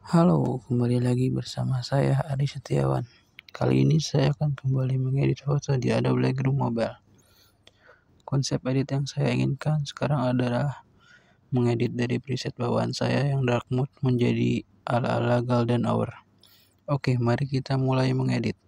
Halo, kembali lagi bersama saya Ari Setiawan. Kali ini saya akan kembali mengedit foto di Adobe Lightroom Mobile. Konsep edit yang saya inginkan sekarang adalah mengedit dari preset bawaan saya yang dark mode menjadi ala-ala golden hour. Oke, mari kita mulai mengedit.